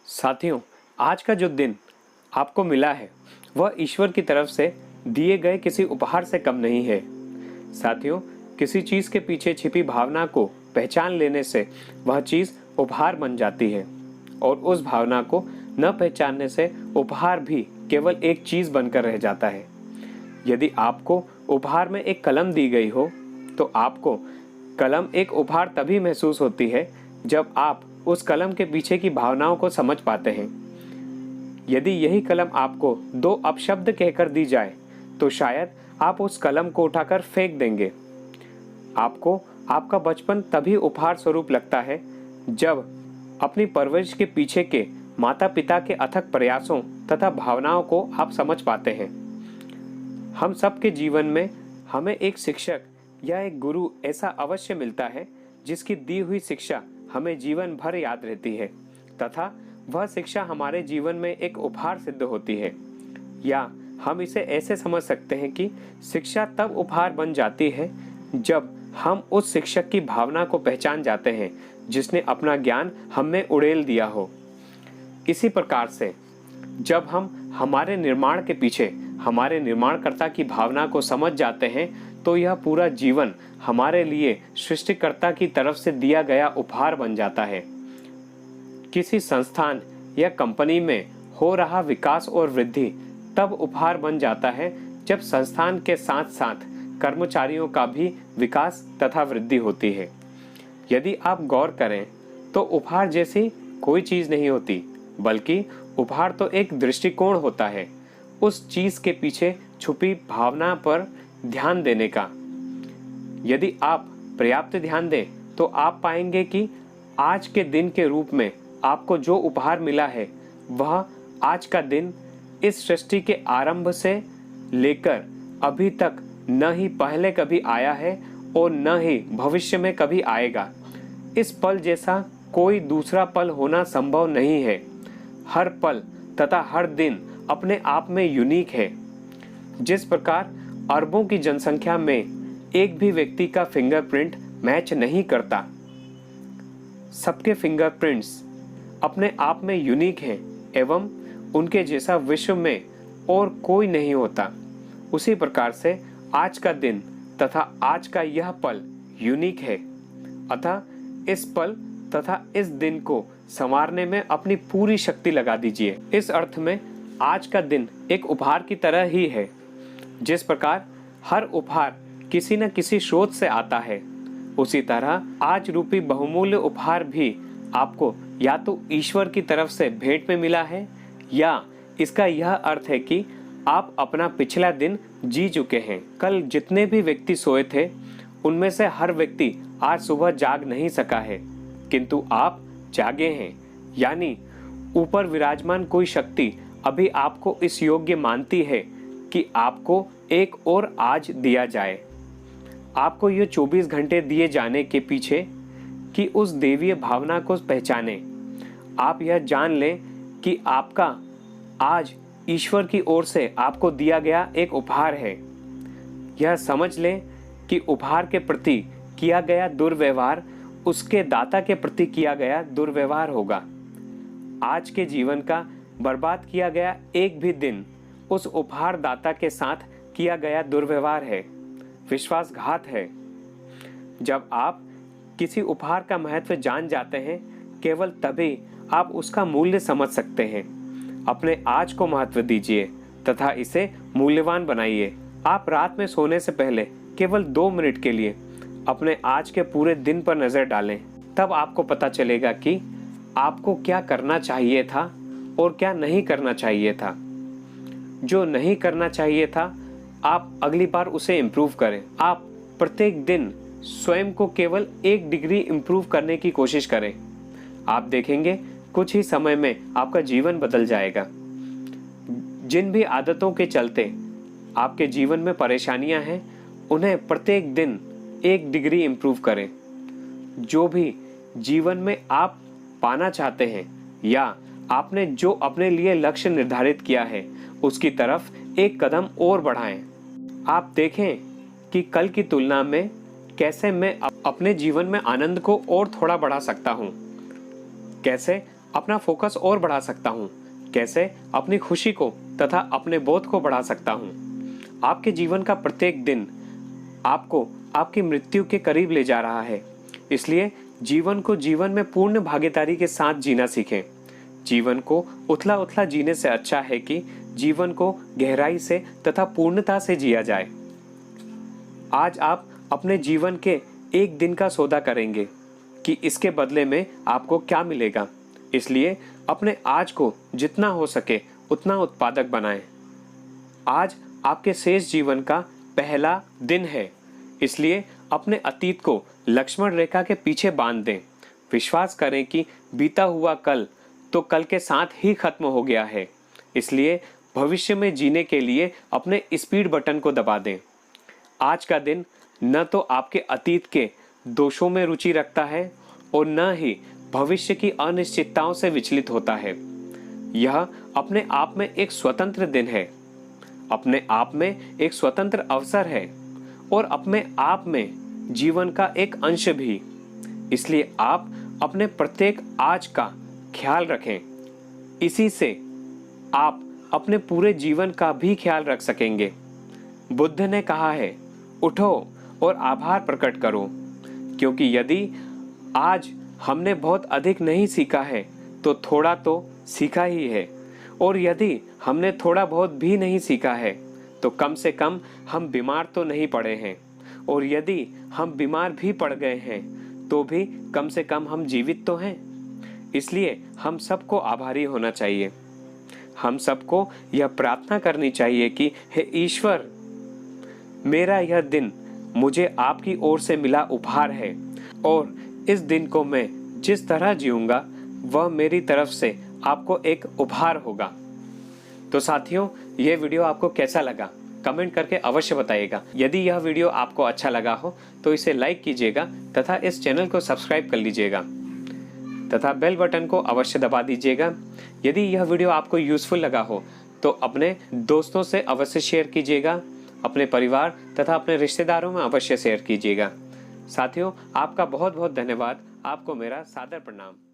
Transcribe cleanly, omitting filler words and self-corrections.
साथियों, आज का जो दिन आपको मिला है वह ईश्वर की तरफ से दिए गए किसी उपहार से कम नहीं है। साथियों, किसी चीज़ के पीछे छिपी भावना को पहचान लेने से वह चीज़ उपहार बन जाती है और उस भावना को न पहचानने से उपहार भी केवल एक चीज़ बनकर रह जाता है। यदि आपको उपहार में एक कलम दी गई हो तो आपको कलम एक उपहार तभी महसूस होती है जब आप उस कलम के पीछे की भावनाओं को समझ पाते हैं। यदि यही कलम आपको दो अपशब्द कहकर दी जाए तो शायद आप उस कलम को उठाकर फेंक देंगे। आपको आपका बचपन तभी उपहार स्वरूप लगता है जब अपनी परवरिश के पीछे के माता पिता के अथक प्रयासों तथा भावनाओं को आप समझ पाते हैं। हम सबके जीवन में हमें एक शिक्षक या एक गुरु ऐसा अवश्य मिलता है जिसकी दी हुई शिक्षा हमें जीवन भर याद रहती है तथा वह शिक्षा हमारे जीवन में एक उपहार सिद्ध होती है। या हम इसे ऐसे समझ सकते हैं कि शिक्षा तब उपहार बन जाती है जब हम उस शिक्षक की भावना को पहचान जाते हैं जिसने अपना ज्ञान हम में उड़ेल दिया हो। इसी प्रकार से जब हम हमारे निर्माण के पीछे हमारे निर्माणकर्ता की भावना को समझ जाते हैं तो यह पूरा जीवन हमारे लिए सृष्टिकर्ता की तरफ से दिया गया उपहार बन जाता है। किसी संस्थान या कंपनी में हो रहा विकास और वृद्धि तब उपहार बन जाता है जब संस्थान के साथ साथ कर्मचारियों का भी विकास तथा वृद्धि होती है। यदि आप गौर करें तो उपहार जैसी कोई चीज़ नहीं होती, बल्कि उपहार तो एक दृष्टिकोण होता है, उस चीज़ के पीछे छुपी भावना पर ध्यान देने का। यदि आप पर्याप्त ध्यान दें तो आप पाएंगे कि आज के दिन के रूप में आपको जो उपहार मिला है वह आज का दिन इस सृष्टि के आरंभ से लेकर अभी तक न ही पहले कभी आया है और न ही भविष्य में कभी आएगा। इस पल जैसा कोई दूसरा पल होना संभव नहीं है। हर पल तथा हर दिन अपने आप में यूनिक है। जिस प्रकार अरबों की जनसंख्या में एक भी व्यक्ति का फिंगरप्रिंट मैच नहीं करता, सबके फिंगरप्रिंट्स अपने आप में यूनिक हैं एवं उनके जैसा विश्व में और कोई नहीं होता, उसी प्रकार से आज का दिन तथा आज का यह पल यूनिक है। अतः इस पल तथा इस दिन को संवारने में अपनी पूरी शक्ति लगा दीजिए। इस अर्थ में आज का दिन एक उपहार की तरह ही है। जिस प्रकार हर उपहार किसी न किसी स्रोत से आता है, उसी तरह आज रूपी बहुमूल्य उपहार भी आपको या तो ईश्वर की तरफ से भेंट में मिला है या इसका यह अर्थ है कि आप अपना पिछला दिन जी चुके हैं। कल जितने भी व्यक्ति सोए थे उनमें से हर व्यक्ति आज सुबह जाग नहीं सका है, किंतु आप जागे हैं। यानी ऊपर विराजमान कोई शक्ति अभी आपको इस योग्य मानती है कि आपको एक और आज दिया जाए। आपको ये 24 घंटे दिए जाने के पीछे कि उस देवीय भावना को पहचाने। आप यह जान लें कि आपका आज ईश्वर की ओर से आपको दिया गया एक उपहार है। यह समझ लें कि उपहार के प्रति किया गया दुर्व्यवहार उसके दाता के प्रति किया गया दुर्व्यवहार होगा। आज के जीवन का बर्बाद किया गया एक भी दिन उस उपहार दाता के साथ किया गया दुर्व्यवहार है, विश्वासघात है। जब आप किसी उपहार का महत्व जान जाते हैं, केवल तभी आप उसका मूल्य समझ सकते हैं। अपने आज को महत्व दीजिए तथा इसे मूल्यवान बनाइए। आप रात में सोने से पहले केवल 2 मिनट के लिए अपने आज के पूरे दिन पर नजर डालें। तब आपको पता चलेगा कि आपको क्या करना चाहिए था और क्या नहीं करना चाहिए था। जो नहीं करना चाहिए था, आप अगली बार उसे इम्प्रूव करें। आप प्रत्येक दिन स्वयं को केवल 1 डिग्री इम्प्रूव करने की कोशिश करें। आप देखेंगे कुछ ही समय में आपका जीवन बदल जाएगा। जिन भी आदतों के चलते आपके जीवन में परेशानियां हैं, उन्हें प्रत्येक दिन 1 डिग्री इम्प्रूव करें। जो भी जीवन में आप पाना चाहते हैं या आपने जो अपने लिए लक्ष्य निर्धारित किया है, उसकी तरफ 1 कदम और बढ़ाएं। आप देखें कि कल की तुलना में कैसे मैं अपने जीवन में आनंद को और थोड़ा बढ़ा सकता हूँ, कैसे अपना फोकस और बढ़ा सकता हूँ, कैसे अपनी खुशी को तथा अपने बोध को बढ़ा सकता हूँ। आपके जीवन का प्रत्येक दिन आपको आपकी मृत्यु के करीब ले जा रहा है, इसलिए जीवन को जीवन में पूर्ण भागीदारी के साथ जीना सीखें। जीवन को उथला उथला जीने से अच्छा है कि जीवन को गहराई से तथा पूर्णता से जिया जाए। आज आप अपने जीवन के एक दिन का सौदा करेंगे कि इसके बदले में आपको क्या मिलेगा, इसलिए अपने आज को जितना हो सके उतना उत्पादक बनाएं। आज आपके शेष जीवन का पहला दिन है, इसलिए अपने अतीत को लक्ष्मण रेखा के पीछे बांध दें। विश्वास करें कि बीता हुआ कल तो कल के साथ ही खत्म हो गया है, इसलिए भविष्य में जीने के लिए अपने स्पीड बटन को दबा दें। आज का दिन न तो आपके अतीत के दोषों में रुचि रखता है और न ही भविष्य की अनिश्चितताओं से विचलित होता है। यह अपने आप में एक स्वतंत्र दिन है, अपने आप में एक स्वतंत्र अवसर है और अपने आप में जीवन का एक अंश भी। इसलिए आप अपने प्रत्येक आज का ख्याल रखें। इसी से आप अपने पूरे जीवन का भी ख्याल रख सकेंगे। बुद्ध ने कहा है, उठो और आभार प्रकट करो, क्योंकि यदि आज हमने बहुत अधिक नहीं सीखा है तो थोड़ा तो सीखा ही है, और यदि हमने थोड़ा बहुत भी नहीं सीखा है तो कम से कम हम बीमार तो नहीं पड़े हैं, और यदि हम बीमार भी पड़ गए हैं तो भी कम से कम हम जीवित तो हैं। इसलिए हम सबको आभारी होना चाहिए। हम सबको यह प्रार्थना करनी चाहिए कि हे ईश्वर, मेरा यह दिन मुझे आपकी ओर से मिला उपहार है, और इस दिन को मैं जिस तरह जीऊंगा वह मेरी तरफ से आपको एक उपहार होगा। तो साथियों, यह वीडियो आपको कैसा लगा कमेंट करके अवश्य बताइएगा। यदि यह वीडियो आपको अच्छा लगा हो तो इसे लाइक कीजिएगा तथा इस चैनल को सब्सक्राइब कर लीजिएगा तथा बेल बटन को अवश्य दबा दीजिएगा। यदि यह वीडियो आपको यूजफुल लगा हो तो अपने दोस्तों से अवश्य शेयर कीजिएगा, अपने परिवार तथा अपने रिश्तेदारों में अवश्य शेयर कीजिएगा। साथियों, आपका बहुत बहुत धन्यवाद। आपको मेरा सादर प्रणाम।